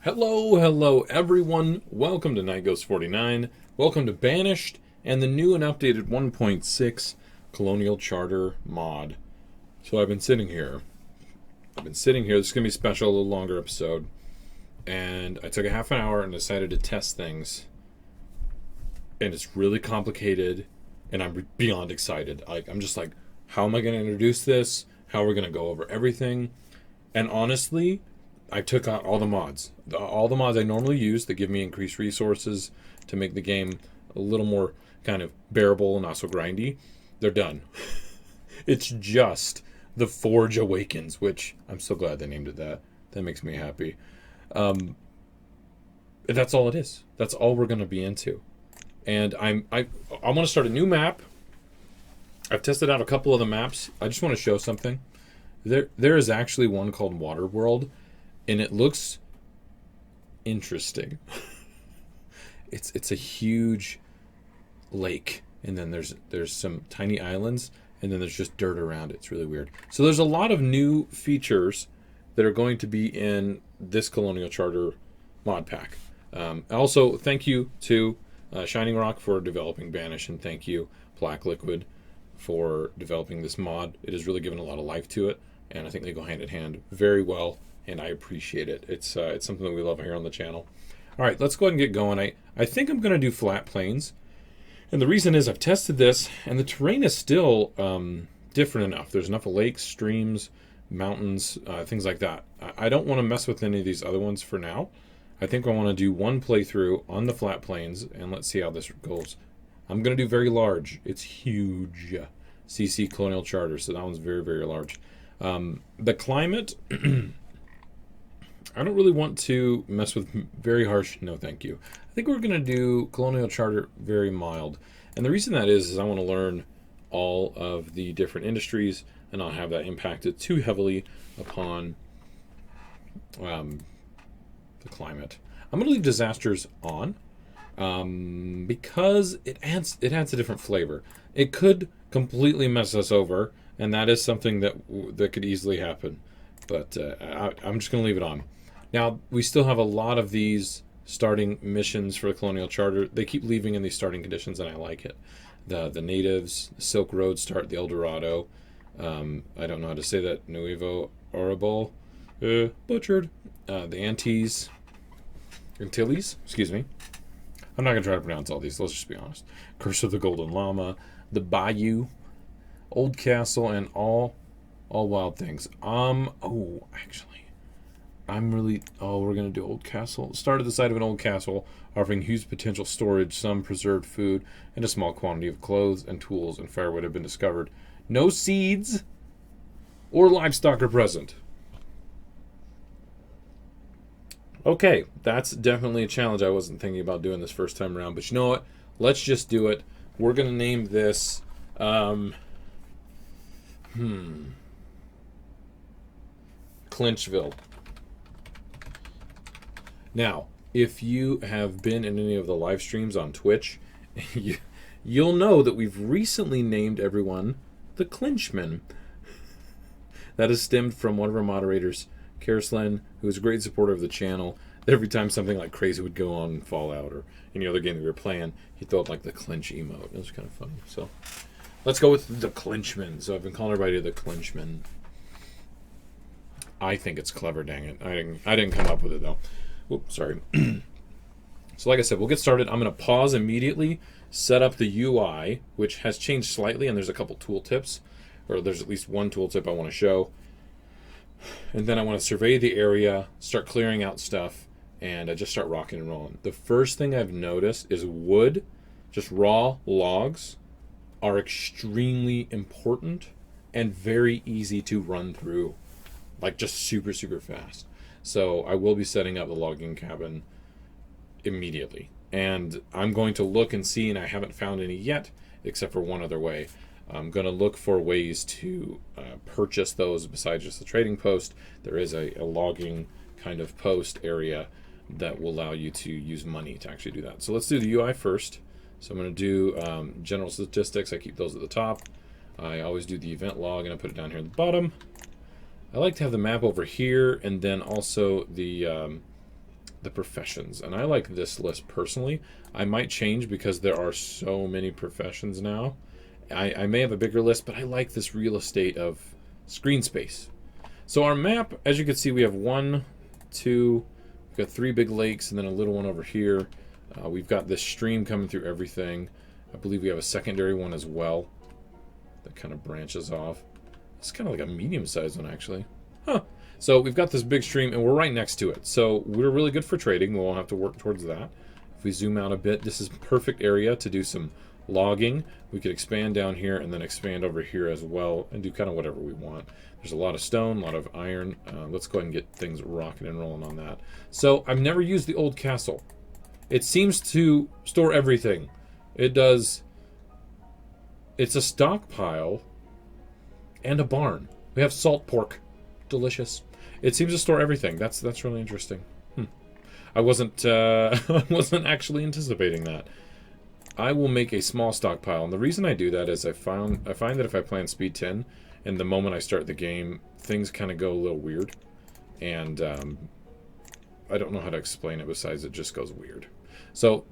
Hello everyone. Welcome to Night Ghost 49. Welcome to Banished and the new and updated 1.6 Colonial Charter mod. So I've been sitting here. This is going to be special, a little longer episode. And I took a half an hour and decided to test things. And it's really complicated. And I'm beyond excited. I'm just like, how am I going to introduce this? How are we going to go over everything? And honestly, I took out all the mods. All the mods I normally use that give me increased resources to make the game a little more kind of bearable and not so grindy. They're done. It's just the Forge Awakens, which I'm so glad they named it that. That makes me happy. That's all it is. That's all we're going to be into. And I want to start a new map. I've tested out a couple of the maps. I just want to show something. There is actually one called Waterworld. And it looks interesting. It's a huge lake, and then there's some tiny islands, and then there's just dirt around it. It's really weird. So there's a lot of new features that are going to be in this Colonial Charter mod pack. Also, thank you to Shining Rock for developing Banish, and thank you Black Liquid for developing this mod. It has really given a lot of life to it, and I think they go hand in hand very well. And I appreciate it. It's something that we love here on the channel. All right, let's go ahead and get going. I think I'm going to do flat plains. And the reason is I've tested this, and the terrain is still different enough. There's enough lakes, streams, mountains, things like that. I don't want to mess with any of these other ones for now. I think I want to do one playthrough on the flat plains, and let's see how this goes. I'm going to do very large. It's huge. CC Colonial Charter, so that one's very, very large. The climate... I don't really want to mess with very harsh, no thank you. I think we're going to do Colonial Charter very mild. And the reason that is I want to learn all of the different industries and not have that impacted too heavily upon the climate. I'm going to leave disasters on because it adds a different flavor. It could completely mess us over, and that is something that could easily happen. But I'm just going to leave it on. Now, we still have a lot of these starting missions for the Colonial Charter. They keep leaving in these starting conditions, and I like it. The natives, the Silk Road start, the El Dorado. I don't know how to say that. Nuevo Orable. Butchered. The Antilles. Excuse me. I'm not going to try to pronounce all these. Let's just be honest. Curse of the Golden Llama. The Bayou. Old Castle, and all wild things. Actually... we're going to do Old Castle. Start at the site of an old castle, offering huge potential storage, some preserved food, and a small quantity of clothes and tools and firewood have been discovered. No seeds or livestock are present. Okay, that's definitely a challenge. I wasn't thinking about doing this first time around, but you know what? Let's just do it. We're going to name this... Clinchville. Now, if you have been in any of the live streams on Twitch, you'll know that we've recently named everyone the Clinchmen. That is stemmed from one of our moderators, Karslen, who is a great supporter of the channel. Every time something like crazy would go on in Fallout or any other game that we were playing, he'd throw up like the clinch emote. It was kind of funny. So let's go with the Clinchmen. So I've been calling everybody the Clinchmen. I think it's clever, dang it. I didn't come up with it, though. Oops, sorry. So like I said, we'll get started. I'm going to pause immediately, set up the UI, which has changed slightly, and there's a couple tooltips, or there's at least one tooltip I want to show. And then I want to survey the area, start clearing out stuff, and just start rocking and rolling. The first thing I've noticed is wood, just raw logs, are extremely important and very easy to run through. Like just super, super fast. So I will be setting up the logging cabin immediately. And I'm going to look and see, and I haven't found any yet, except for one other way. I'm going to look for ways to purchase those besides just the trading post. There is a logging kind of post area that will allow you to use money to actually do that. So let's do the UI first. So I'm going to do general statistics. I keep those at the top. I always do the event log, and I put it down here at the bottom. I like to have the map over here, and then also the the professions. And I like this list personally. I might change because there are so many professions now. I may have a bigger list, but I like this real estate of screen space. So our map, as you can see, we have 1, 2, we've got 3 big lakes and then a little one over here. We've got this stream coming through everything. I believe we have a secondary one as well that kind of branches off. It's kind of like a medium-sized one, actually. Huh. So we've got this big stream, and we're right next to it. So we're really good for trading. We won't have to work towards that. If we zoom out a bit, this is a perfect area to do some logging. We could expand down here and then expand over here as well and do kind of whatever we want. There's a lot of stone, a lot of iron. Let's go ahead and get things rocking and rolling on that. So I've never used the old castle. It seems to store everything. It does. It's a stockpile and a barn. We have salt pork. Delicious. It seems to store everything. That's really interesting. I wasn't I wasn't actually anticipating that. I will make a small stockpile, and the reason I do that is I find that if I play on speed 10, and the moment I start the game, things kind of go a little weird, and I don't know how to explain it besides it just goes weird. So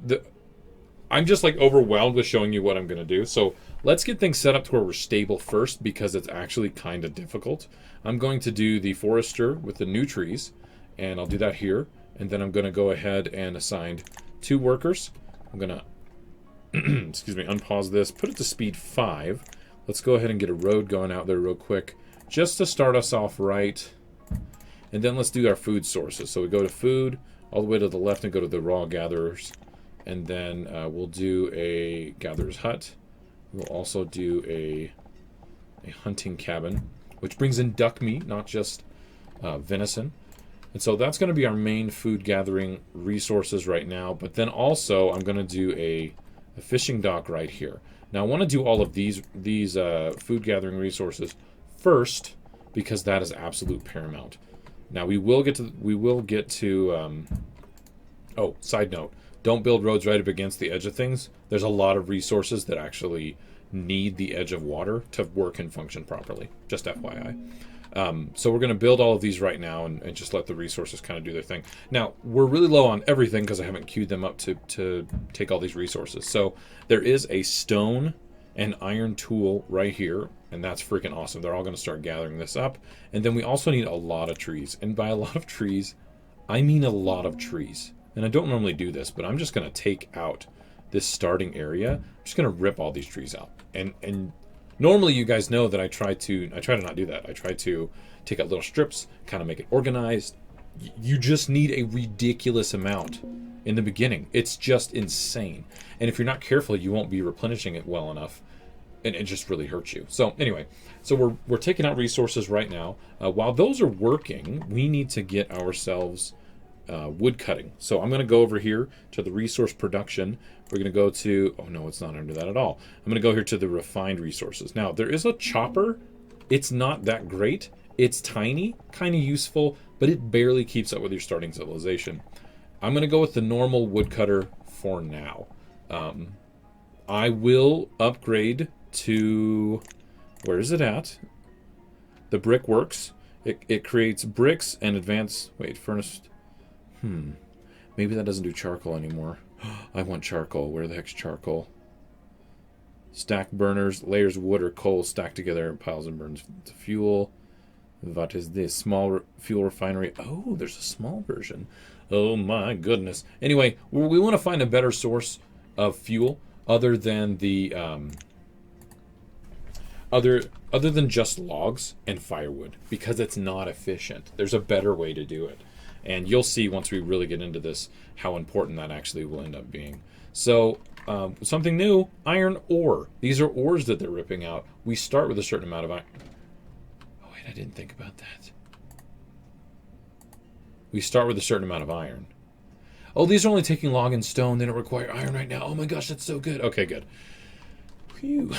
I'm just like overwhelmed with showing you what I'm going to do. So let's get things set up to where we're stable first, because it's actually kind of difficult. I'm going to do the forester with the new trees, and I'll do that here. And then I'm going to go ahead and assign 2 workers. I'm going to, excuse me, unpause this, put it to speed 5. Let's go ahead and get a road going out there real quick, just to start us off right. And then let's do our food sources. So we go to food, all the way to the left and go to the raw gatherers. And then we'll do a gatherer's hut. We'll also do a hunting cabin, which brings in duck meat, not just venison. And so that's going to be our main food gathering resources right now. But then also I'm going to do a fishing dock right here. Now I want to do all of these food gathering resources first, because that is absolute paramount. Now we will get to oh, side note. Don't build roads right up against the edge of things. There's a lot of resources that actually need the edge of water to work and function properly. Just FYI. So we're going to build all of these right now and just let the resources kind of do their thing. Now, we're really low on everything because I haven't queued them up to take all these resources. So there is a stone and iron tool right here, and that's freaking awesome. They're all going to start gathering this up. And then we also need a lot of trees. And by a lot of trees, I mean a lot of trees. And I don't normally do this, but I'm just going to take out this starting area. I'm just going to rip all these trees out. And normally you guys know that I try to not do that. I try to take out little strips, kind of make it organized. You just need a ridiculous amount in the beginning. It's just insane. And if you're not careful, you won't be replenishing it well enough, and it just really hurts you. So anyway, so we're taking out resources right now. While those are working, we need to get ourselves wood cutting. So I'm going to go over here to the resource production. We're going to go to, oh no, it's not under that at all. I'm going to go here to the refined resources. Now there is a chopper. It's not that great. It's tiny, kind of useful, but it barely keeps up with your starting civilization. I'm going to go with the normal woodcutter for now. I will upgrade to, where is it at? The brickworks. It creates bricks and advanced, wait, furnace. Maybe that doesn't do charcoal anymore. I want charcoal. Where the heck's charcoal? Stack burners, layers of wood or coal stacked together in piles and burns to fuel. What is this? Small fuel refinery. Oh, there's a small version. Oh my goodness. Anyway, we want to find a better source of fuel other than the other than just logs and firewood, because it's not efficient. There's a better way to do it. And you'll see once we really get into this how important that actually will end up being. So something new, iron ore. These are ores that they're ripping out. We start with a certain amount of iron. Oh wait, I didn't think about that. We start with a certain amount of iron. Oh, these are only taking log and stone. They don't require iron right now. Oh my gosh, that's so good. Okay, good. Phew.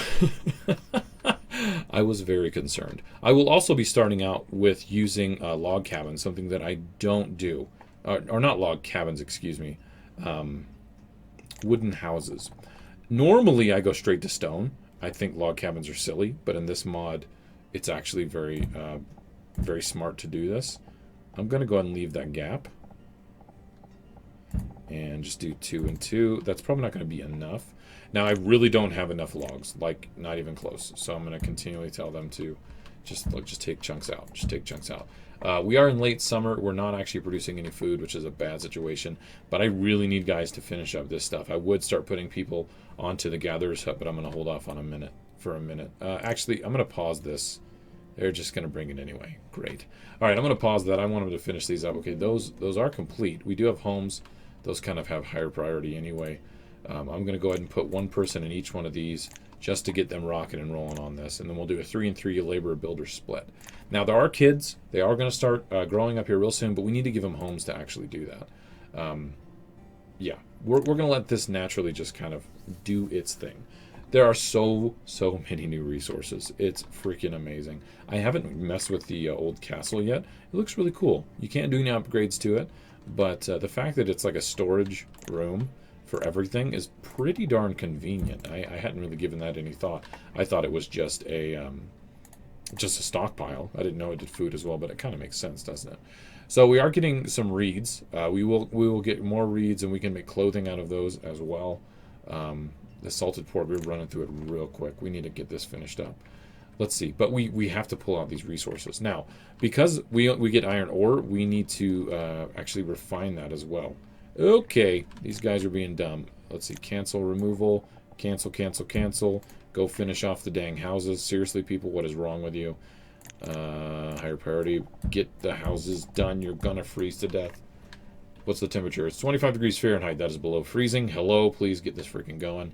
I was very concerned. I will also be starting out with using log cabins, something that I don't do. Or not log cabins, excuse me. Wooden houses. Normally I go straight to stone. I think log cabins are silly, but in this mod, it's actually very, very smart to do this. I'm going to go ahead and leave that gap. And just do 2 and 2. That's probably not going to be enough. Now, I really don't have enough logs, like not even close. So I'm going to continually tell them to just take chunks out. Just take chunks out. We are in late summer. We're not actually producing any food, which is a bad situation. But I really need guys to finish up this stuff. I would start putting people onto the gatherer's hut, but I'm going to hold off on for a minute. Actually, I'm going to pause this. They're just going to bring it anyway. Great. All right, I'm going to pause that. I want them to finish these up. Okay, those are complete. We do have homes. Those kind of have higher priority anyway. I'm going to go ahead and put one person in each one of these just to get them rocking and rolling on this. And then we'll do a 3 and 3 labor builder split. Now, there are kids. They are going to start growing up here real soon, but we need to give them homes to actually do that. Yeah, we're going to let this naturally just kind of do its thing. There are so many new resources. It's freaking amazing. I haven't messed with the old castle yet. It looks really cool. You can't do any upgrades to it. But the fact that it's like a storage room for everything is pretty darn convenient. I hadn't really given that any thought. I thought it was just a stockpile. I didn't know it did food as well, but it kind of makes sense, doesn't it? So we are getting some reeds. We will get more reeds, and we can make clothing out of those as well. The salted pork, we're running through it real quick. We need to get this finished up. Let's see. But we have to pull out these resources. Now, because we get iron ore, we need to actually refine that as well. Okay, these guys are being dumb. Let's see. Cancel removal. Cancel, cancel, cancel. Go finish off the dang houses. Seriously, people, what is wrong with you? Higher priority. Get the houses done. You're going to freeze to death. What's the temperature? It's 25 degrees Fahrenheit. That is below freezing. Hello, please get this freaking going.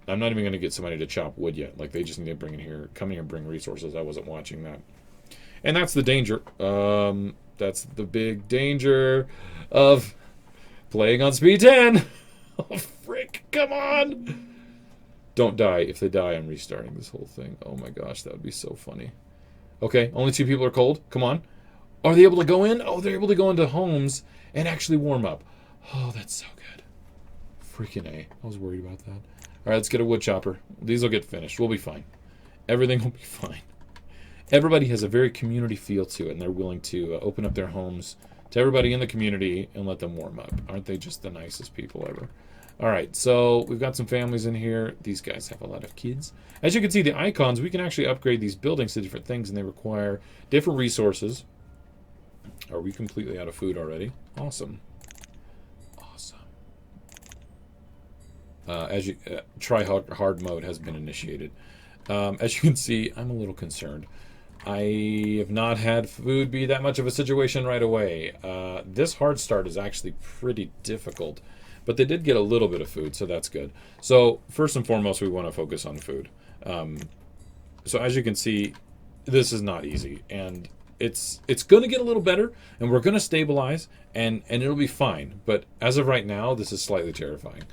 I'm not even going to get somebody to chop wood yet. Like, they just need to come in here and bring resources. I wasn't watching that. And that's the danger. That's the big danger of playing on speed 10. Oh, frick. Come on. Don't die. If they die, I'm restarting this whole thing. Oh, my gosh. That would be so funny. Okay, only 2 people are cold. Come on. Are they able to go in? Oh, they're able to go into homes and actually warm up. Oh, that's so good. Freaking A. I was worried about that. All right, let's get a wood chopper. These will get finished. We'll be fine. Everything will be fine. Everybody has a very community feel to it, and they're willing to open up their homes to everybody in the community and let them warm up. Aren't they just the nicest people ever? All right, so we've got some families in here. These guys have a lot of kids. As you can see, the icons, we can actually upgrade these buildings to different things, and they require different resources. Are we completely out of food already? Awesome. Try hard mode has been initiated. As you can see, I'm a little concerned. I have not had food be that much of a situation right away. This hard start is actually pretty difficult, but they did get a little bit of food, so that's good. So first and foremost, we want to focus on food. So as you can see, this is not easy, and it's going to get a little better, and we're going to stabilize, and it'll be fine. But as of right now, this is slightly terrifying.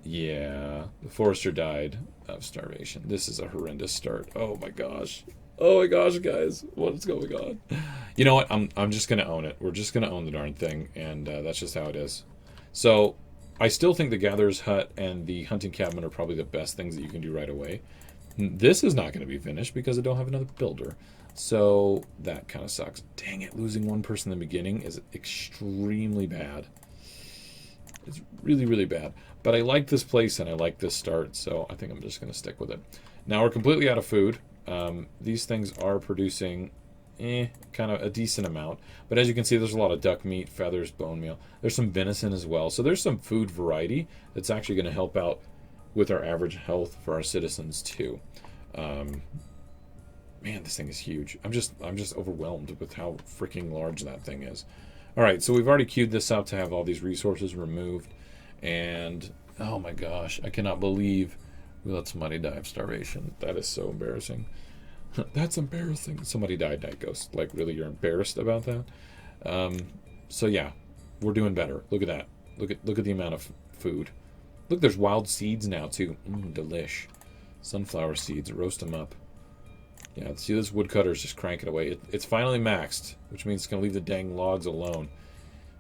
Yeah, the forester died of starvation. This is a horrendous start. Oh my gosh, guys, what's going on? You know what? I'm just gonna own it. We're just gonna own the darn thing, and that's just how it is. So I still think the gatherer's hut and the hunting cabin are probably the best things that you can do right away. This is not going to be finished because I don't have another builder. So that kind of sucks. Dang it, losing one person in the beginning is extremely bad. It's really, really bad. But I like this place and I like this start, so I think I'm just going to stick with it. Now we're completely out of food. These things are producing kind of a decent amount. But as you can see, there's a lot of duck meat, feathers, bone meal. There's some venison as well. So there's some food variety that's actually going to help out with our average health for our citizens too. Man, this thing is huge. I'm just overwhelmed with how freaking large that thing is. All right, so we've already queued this up to have all these resources removed. And, oh my gosh, I cannot believe we let somebody die of starvation. That is so embarrassing. That's embarrassing. Somebody died, Night Ghost. Like, really, you're embarrassed about that? So, yeah, we're doing better. Look at that. Look at the amount of food. Look, there's wild seeds now, too. Delish. Sunflower seeds. Roast them up. Yeah, see, this woodcutter's just cranking away. It's finally maxed, which means it's going to leave the dang logs alone.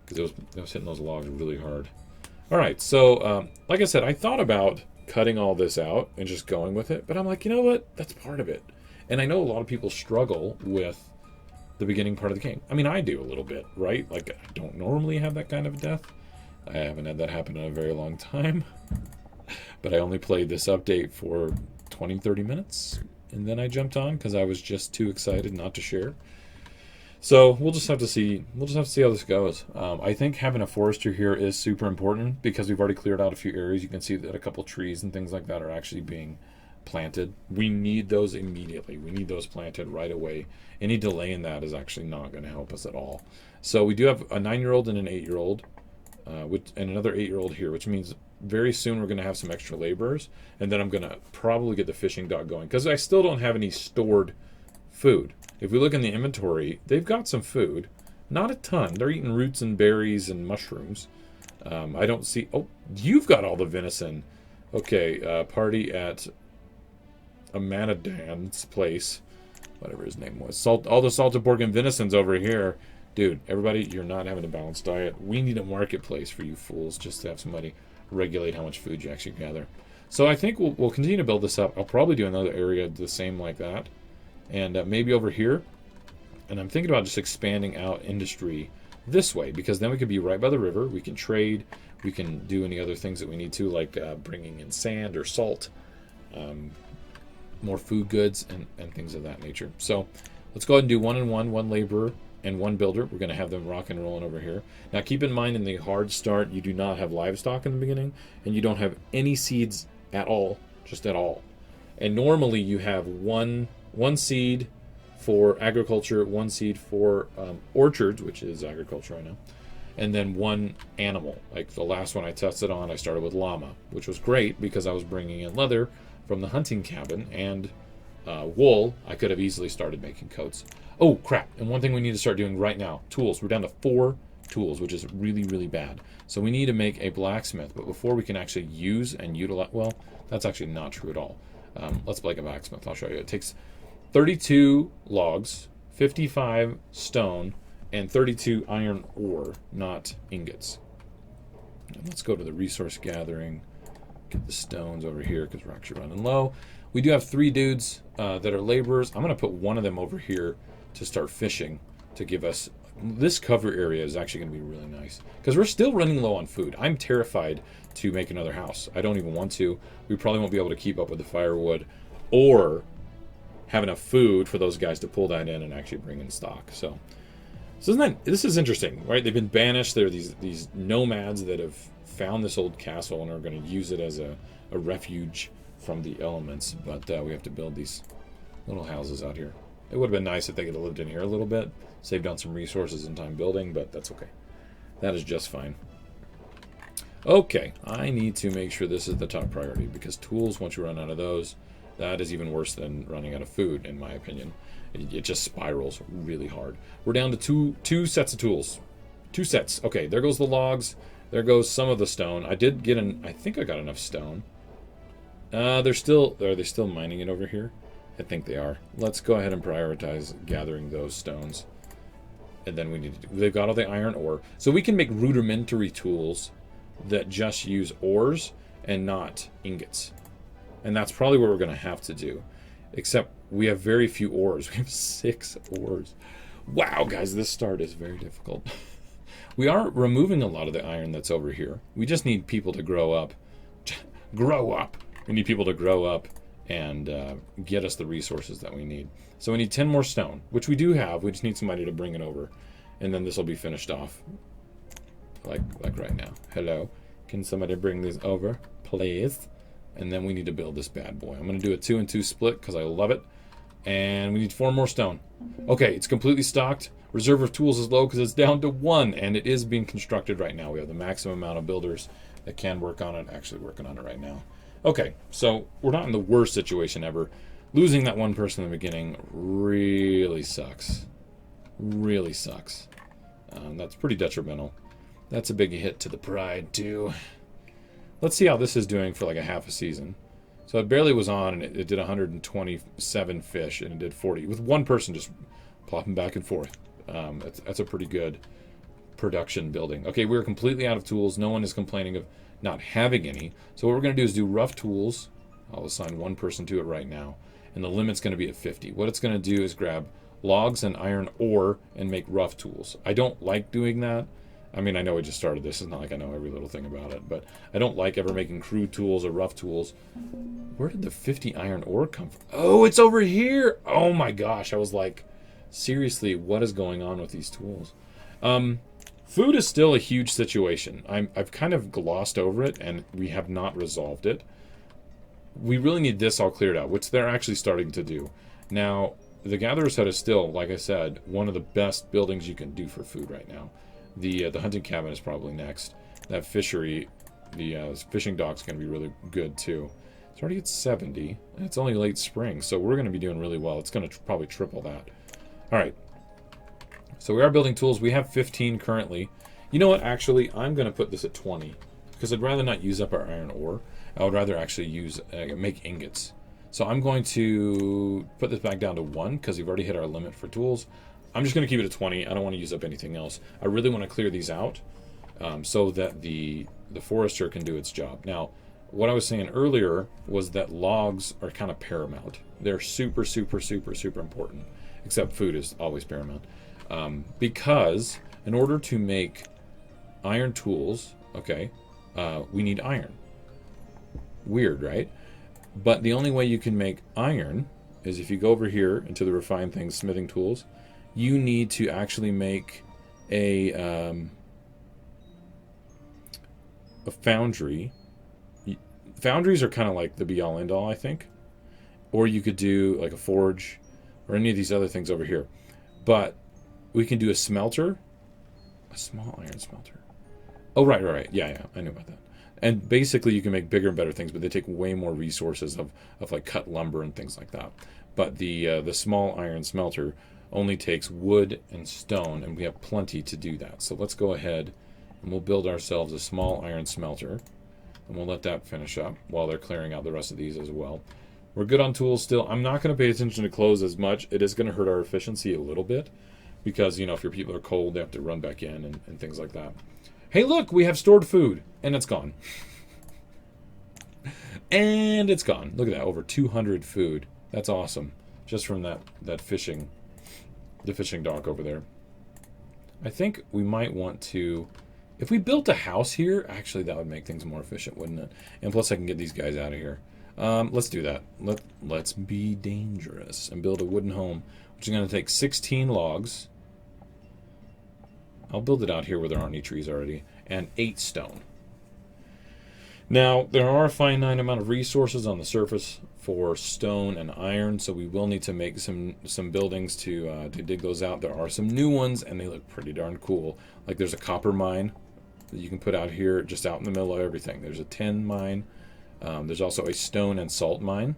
Because it was hitting those logs really hard. All right, so, like I said, I thought about cutting all this out and just going with it. But I'm like, you know what? That's part of it. And I know a lot of people struggle with the beginning part of the game. I mean, I do a little bit, right? Like, I don't normally have that kind of death. I haven't had that happen in a very long time. But I only played this update for 20, 30 minutes. And then I jumped on because I was just too excited not to share. So we'll just have to see. We'll just have to see how this goes. I think having a forester here is super important because we've already cleared out a few areas. You can see that a couple trees and things like that are actually being planted. We need those immediately. We need those planted right away. Any delay in that is actually not going to help us at all. So we do have a 9-year-old and an 8-year-old, and another 8-year-old here, which means very soon we're going to have some extra laborers, and then I'm going to probably get the fishing dock going because I still don't have any stored food. If we look in the inventory, they've got some food. Not a ton. They're eating roots and berries and mushrooms. I don't see... Oh, you've got all the venison. Okay, party at Amanadan's place. Whatever his name was. All the salted pork and venison's over here. Dude, everybody, you're not having a balanced diet. We need a marketplace for you fools just to have somebody regulate how much food you actually gather. So I think we'll continue to build this up. I'll probably do another area the same like that. And maybe over here. And I'm thinking about just expanding out industry this way, because then we could be right by the river. We can trade. We can do any other things that we need to, like bringing in sand or salt, more food goods, and things of that nature. So let's go ahead and do one laborer and one builder. We're going to have them rock and rolling over here. Now keep in mind, in the hard start, you do not have livestock in the beginning, and you don't have any seeds at all, just at all. And normally you have one seed for agriculture, one seed for orchards, which is agriculture right now, and then one animal. Like the last one I tested on, I started with llama, which was great because I was bringing in leather from the hunting cabin and wool. I could have easily started making coats. Oh, crap. And one thing we need to start doing right now, tools. We're down to 4 tools, which is really, really bad. So we need to make a blacksmith, but before we can actually use and utilize, well, that's actually not true at all. Let's make a blacksmith. I'll show you. It takes 32 logs, 55 stone, and 32 iron ore, not ingots. And let's go to the resource gathering, get the stones over here because we're actually running low. We do have 3 dudes that are laborers. I'm going to put one of them over here to start fishing to give us... This cover area is actually going to be really nice because we're still running low on food. I'm terrified to make another house. I don't even want to. We probably won't be able to keep up with the firewood or have enough food for those guys to pull that in and actually bring in stock. So this is interesting, right? They've been banished. They're these nomads that have found this old castle and are going to use it as a refuge from the elements. But we have to build these little houses out here. It would have been nice if they could have lived in here a little bit, saved on some resources and time building, but that's okay. That is just fine. Okay, I need to make sure this is the top priority because tools, once you run out of those, that is even worse than running out of food, in my opinion. It just spirals really hard. We're down to two sets of tools. 2 sets. Okay, there goes the logs. There goes some of the stone. I did get I think I got enough stone. Are they still mining it over here? I think they are. Let's go ahead and prioritize gathering those stones. And then we need to they've got all the iron ore. So we can make rudimentary tools that just use ores and not ingots. And that's probably what we're going to have to do. Except we have very few ores. We have 6 ores. Wow, guys, this start is very difficult. We are removing a lot of the iron that's over here. We just need people to grow up. Grow up. We need people to grow up and get us the resources that we need. So we need 10 more stone, which we do have. We just need somebody to bring it over. And then this will be finished off. Like right now. Hello. Can somebody bring these over, please? And then we need to build this bad boy. I'm going to do a 2 and 2 split because I love it. And we need 4 more stone. Okay, it's completely stocked. Reserve of tools is low because it's down to 1. And it is being constructed right now. We have the maximum amount of builders that can work on it. Actually working on it right now. Okay, so we're not in the worst situation ever. Losing that one person in the beginning really sucks. Really sucks. That's pretty detrimental. That's a big hit to the pride, too. Let's see how this is doing for like a half a season. So it barely was on, and it did 127 fish, and it did 40. With one person just plopping back and forth. That's a pretty good production building. Okay, we're completely out of tools. No one is complaining of not having any. So what we're going to do is do rough tools. I'll assign one person to it right now. And the limit's going to be at 50. What it's going to do is grab logs and iron ore and make rough tools. I don't like doing that. I mean, I know I just started this. It's not like I know every little thing about it, but I don't like ever making crude tools or rough tools. Where did the 50 iron ore come from? Oh, it's over here. Oh my gosh. I was like, seriously, what is going on with these tools? Food is still a huge situation. I've kind of glossed over it, and we have not resolved it. We really need this all cleared out, which they're actually starting to do. Now, the Gatherer's Hut is still, like I said, one of the best buildings you can do for food right now. The hunting cabin is probably next. That fishery, the fishing dock's going to be really good too. It's already at 70, and it's only late spring, so we're going to be doing really well. It's going to probably triple that. All right. So we are building tools. We have 15 currently. You know what? Actually, I'm going to put this at 20 because I'd rather not use up our iron ore. I would rather actually use make ingots. So I'm going to put this back down to 1 because we've already hit our limit for tools. I'm just going to keep it at 20. I don't want to use up anything else. I really want to clear these out so that the forester can do its job. Now, what I was saying earlier was that logs are kind of paramount. They're super, super, super, super important. Except food is always paramount. Because in order to make iron tools, okay, we need iron. Weird, right? But the only way you can make iron is if you go over here into the refined things, smithing tools, you need to actually make a foundry. Foundries are kind of like the be-all end-all, I think. Or you could do like a forge or any of these other things over here. But we can do a smelter. A small iron smelter. Oh, right. Yeah, I knew about that. And basically you can make bigger and better things, but they take way more resources of like cut lumber and things like that. But the small iron smelter only takes wood and stone, and we have plenty to do that. So let's go ahead and we'll build ourselves a small iron smelter, and we'll let that finish up while they're clearing out the rest of these as well. We're good on tools still. I'm not going to pay attention to clothes as much. It is going to hurt our efficiency a little bit because, you know, if your people are cold, they have to run back in and things like that. Hey, look, we have stored food, and it's gone. And it's gone. Look at that, over 200 food. That's awesome. Just from that fishing, the fishing dock over there. I think we might want to, if we built a house here, actually that would make things more efficient, wouldn't it? And plus I can get these guys out of here. Let's do that. Let's be dangerous and build a wooden home, which is going to take 16 logs. I'll build it out here where there aren't any trees already, and 8 stone. Now, there are a finite amount of resources on the surface for stone and iron, so we will need to make some buildings to dig those out. There are some new ones, and they look pretty darn cool. Like there's a copper mine that you can put out here just out in the middle of everything. There's a tin mine. There's also a stone and salt mine,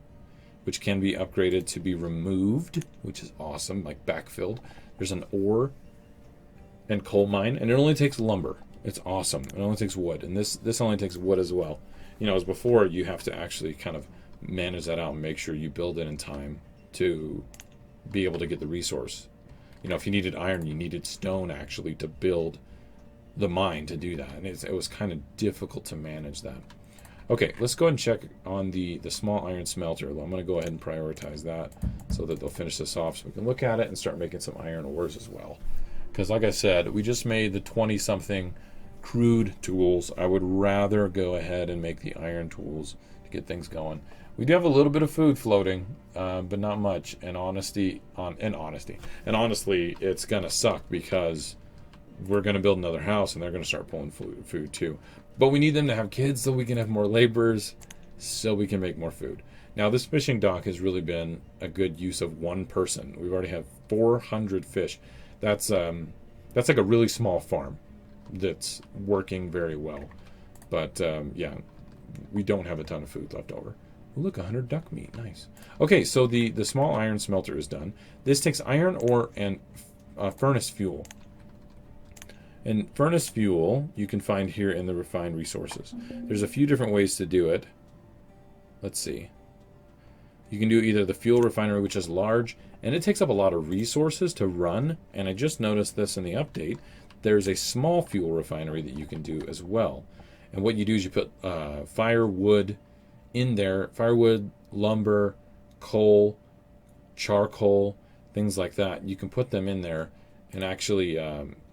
which can be upgraded to be removed, which is awesome, like backfilled. There's an ore and coal mine, and it only takes lumber. It's awesome. It only takes wood, and this only takes wood as well. You know, as before, you have to actually kind of manage that out and make sure you build it in time to be able to get the resource. You know, if you needed iron, you needed stone actually to build the mine to do that, and it was kind of difficult to manage that. Okay, let's go ahead and check on the small iron smelter. I'm going to go ahead and prioritize that so that they'll finish this off so we can look at it and start making some iron ores as well. Because like I said, we just made the 20-something crude tools. I would rather go ahead and make the iron tools to get things going. We do have a little bit of food floating, but not much. And honestly, it's going to suck because we're going to build another house and they're going to start pulling food too. But we need them to have kids so we can have more laborers so we can make more food. Now, this fishing dock has really been a good use of one person. We've already have 400 fish. That's like a really small farm that's working very well. But yeah, we don't have a ton of food left over. Look, 100 duck meat, nice. Okay, so the small iron smelter is done. This takes iron ore and furnace fuel. And furnace fuel you can find here in the refined resources. There's a few different ways to do it. Let's see. You can do either the fuel refinery, which is large, and it takes up a lot of resources to run. And I just noticed this in the update. There's a small fuel refinery that you can do as well. And what you do is you put firewood in there. Firewood, lumber, coal, charcoal. things like that. You can put them in there, and actually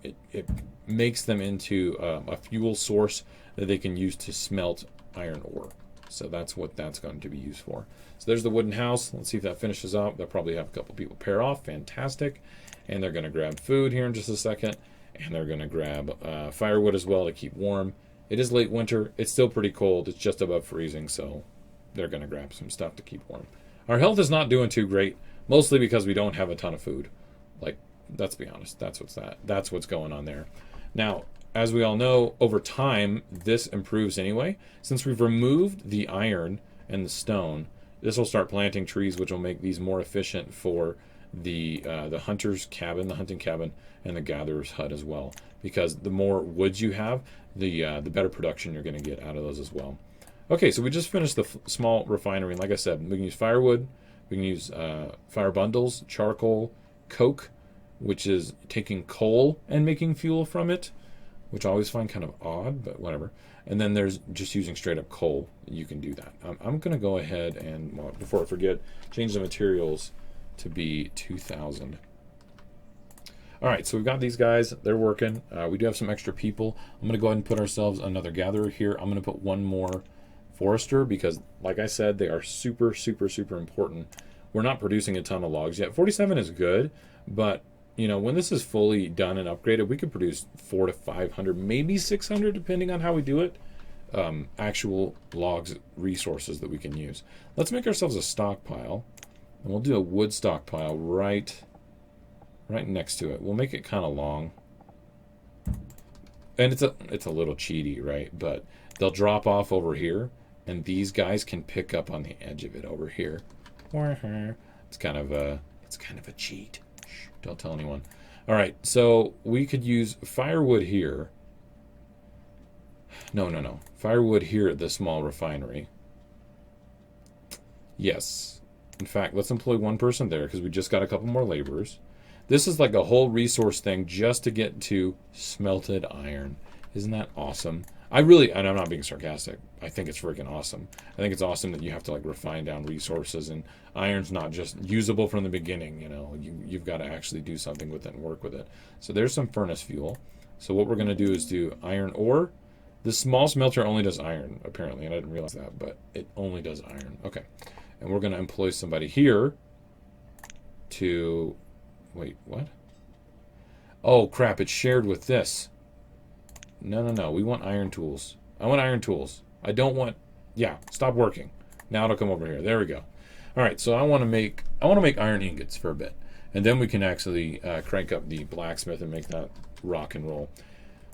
it makes them into a fuel source that they can use to smelt iron ore. So that's what that's going to be used for. So there's the wooden house. Let's see if that finishes up. They'll probably have a couple people pair off. Fantastic. And they're going to grab food here in just a second. And they're going to grab firewood as well to keep warm. It is late winter. It's still pretty cold. It's just above freezing, so they're going to grab some stuff to keep warm. Our health is not doing too great, mostly because we don't have a ton of food. Like, let's be honest. That's what's going on there. Now, as we all know, over time, this improves anyway. Since we've removed the iron and the stone, this will start planting trees, which will make these more efficient for the hunter's cabin, the hunting cabin, and the gatherer's hut as well. Because the more woods you have, the better production you're going to get out of those as well. Okay, so we just finished the small refinery. And like I said, we can use firewood, we can use fire bundles, charcoal, coke, which is taking coal and making fuel from it, which I always find kind of odd, but whatever. And then there's just using straight up coal. You can do that. I'm going to go ahead and, well, before I forget, change the materials to be 2,000. All right, so we've got these guys. They're working. We do have some extra people. I'm going to go ahead and put ourselves another gatherer here. I'm going to put one more forester because, like I said, they are super, super, super important. We're not producing a ton of logs yet. 47 is good, but you know, when this is fully done and upgraded, we could produce 400 to 500, maybe 600, depending on how we do it. Actual logs, resources that we can use. Let's make ourselves a stockpile, and we'll do a wood stockpile right next to it. We'll make it kind of long, and it's a little cheaty, right? But they'll drop off over here, and these guys can pick up on the edge of it over here. It's kind of a cheat. Shh, don't tell anyone. All right, so we could use firewood here. No. Firewood here at the small refinery. Yes. In fact, let's employ one person there because we just got a couple more laborers. This is like a whole resource thing just to get to smelted iron. Isn't that awesome? And I'm not being sarcastic. I think it's freaking awesome. I think it's awesome that you have to like refine down resources, and iron's not just usable from the beginning. You know, you've got to actually do something with it and work with it. So there's some furnace fuel. So what we're going to do is do iron ore. The small smelter only does iron, apparently, and I didn't realize that, but it only does iron. Okay. And we're going to employ somebody here to... Wait, what? Oh, crap, it's shared with this. No. We want iron tools. I want iron tools. I don't want... Yeah, stop working. Now it'll come over here. There we go. All right, so I want to make iron ingots for a bit. And then we can actually crank up the blacksmith and make that rock and roll.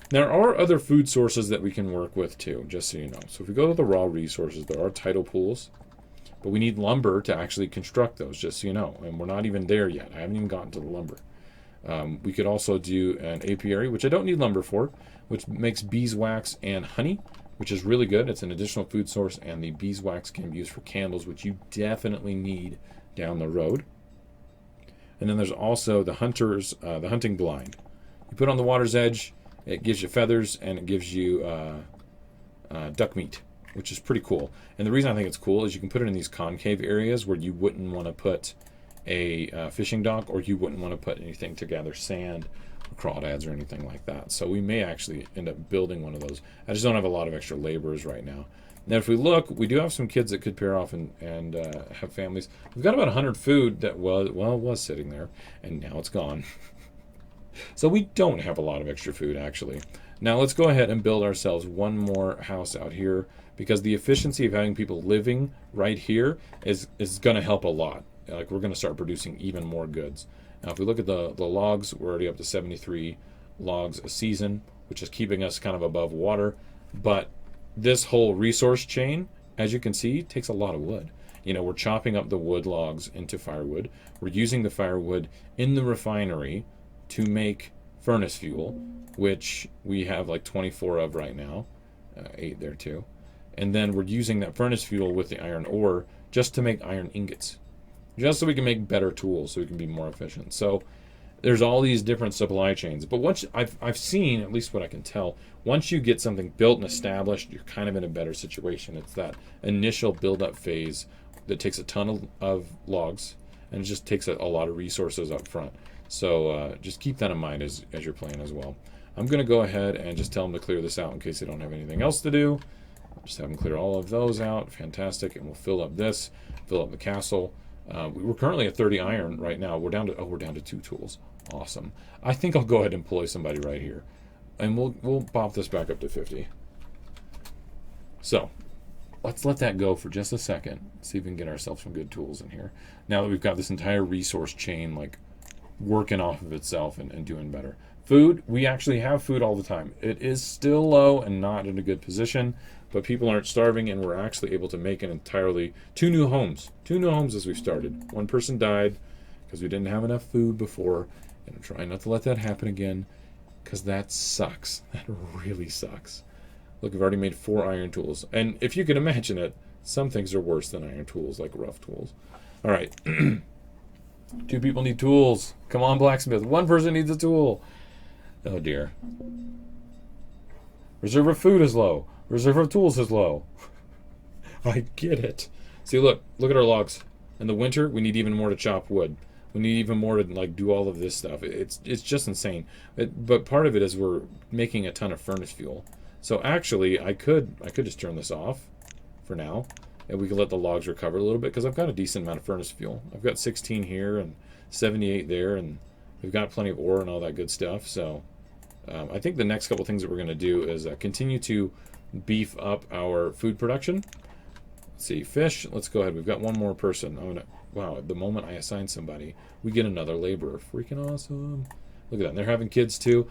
There are other food sources that we can work with too, just so you know. So if we go to the raw resources, there are tidal pools, but we need lumber to actually construct those, just so you know. And we're not even there yet. I haven't even gotten to the lumber. We could also do an apiary, which I don't need lumber for, which makes beeswax and honey, which is really good. It's an additional food source, and the beeswax can be used for candles, which you definitely need down the road. And then there's also the hunting blind. You put it on the water's edge. It gives you feathers, and it gives you duck meat, which is pretty cool. And the reason I think it's cool is you can put it in these concave areas where you wouldn't want to put a fishing dock, or you wouldn't want to put anything to gather sand or crawdads or anything like that. So we may actually end up building one of those. I just don't have a lot of extra laborers right now. Now, if we look, we do have some kids that could pair off and have families. We've got about 100 food that was sitting there, and now it's gone. So we don't have a lot of extra food, actually. Now let's go ahead and build ourselves one more house out here, because the efficiency of having people living right here is going to help a lot. Like, we're going to start producing even more goods. Now, if we look at the logs, we're already up to 73 logs a season, which is keeping us kind of above water. But this whole resource chain, as you can see, takes a lot of wood. You know, we're chopping up the wood logs into firewood. We're using the firewood in the refinery to make furnace fuel, which we have like 24 of right now, 8 there too. And then we're using that furnace fuel with the iron ore just to make iron ingots, just so we can make better tools, so we can be more efficient. So there's all these different supply chains. But once I've seen, at least what I can tell, once you get something built and established, you're kind of in a better situation. It's that initial build-up phase that takes a ton of logs, and it just takes a lot of resources up front. So just keep that in mind as you're playing as well. I'm going to go ahead and just tell them to clear this out in case they don't have anything else to do. Just have them clear all of those out. Fantastic. And we'll fill up this, fill up the castle. We're currently at 30 iron right now. We're down to 2 tools. Awesome. I think I'll go ahead and employ somebody right here. And we'll pop this back up to 50. So let's let that go for just a second. See if we can get ourselves some good tools in here. Now that we've got this entire resource chain like working off of itself and doing better. Food, we actually have food all the time. It is still low and not in a good position, but people aren't starving, and we're actually able to make an entirely 2 new homes. 2 new homes as we've started. 1 person died because we didn't have enough food before, and I'm trying not to let that happen again because that sucks. That really sucks. Look, we've already made 4 iron tools, and if you can imagine it, some things are worse than iron tools, like rough tools. All right. 2 people need tools. Come on, blacksmith. 1 person needs a tool. Oh, dear. Reserve of food is low. Reserve of tools is low. I get it. See, look at our logs. In the winter, we need even more to chop wood. We need even more to like do all of this stuff. It's just insane. But part of it is we're making a ton of furnace fuel. So actually, I could just turn this off for now, and we can let the logs recover a little bit because I've got a decent amount of furnace fuel. I've got 16 here and 78 there, and we've got plenty of ore and all that good stuff. So I think the next couple things that we're going to do is continue to beef up our food production. Let's see, fish. Let's go ahead. We've got 1 more person. Wow, at the moment I assign somebody, we get another laborer. Freaking awesome. Look at that. And they're having kids too.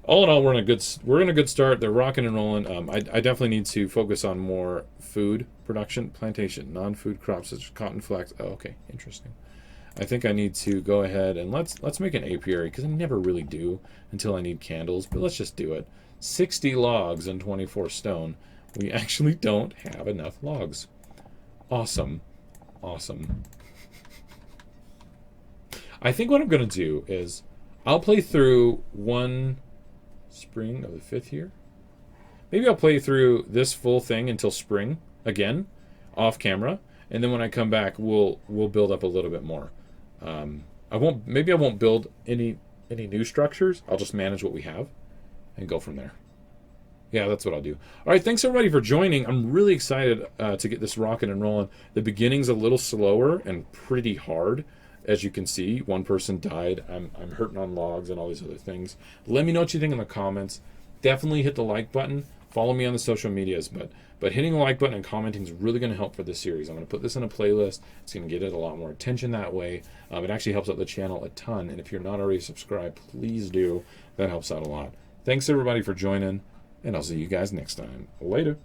All in all, we're in a good start. They're rocking and rolling. I definitely need to focus on more food production, plantation, non-food crops such as cotton, flax. Oh, okay, interesting. I think I need to go ahead and let's make an apiary because I never really do until I need candles. But let's just do it. 60 logs and 24 stone. We actually don't have enough logs. Awesome, awesome. I think what I'm going to do is I'll play through 1 spring of the 5th here. Maybe I'll play through this full thing until spring again, off camera, and then when I come back, we'll build up a little bit more. Maybe I won't build any new structures. I'll just manage what we have and go from there. Yeah, that's what I'll do. All right, thanks everybody for joining. I'm really excited to get this rocking and rolling. The beginning's a little slower and pretty hard. As you can see, 1 person died. I'm hurting on logs and all these other things. Let me know what you think in the comments. Definitely hit the like button. Follow me on the social medias, but hitting the like button and commenting is really going to help for this series. I'm going to put this in a playlist. It's going to get it a lot more attention that way. It actually helps out the channel a ton, and if you're not already subscribed, please do. That helps out a lot. Thanks everybody for joining, and I'll see you guys next time. Later.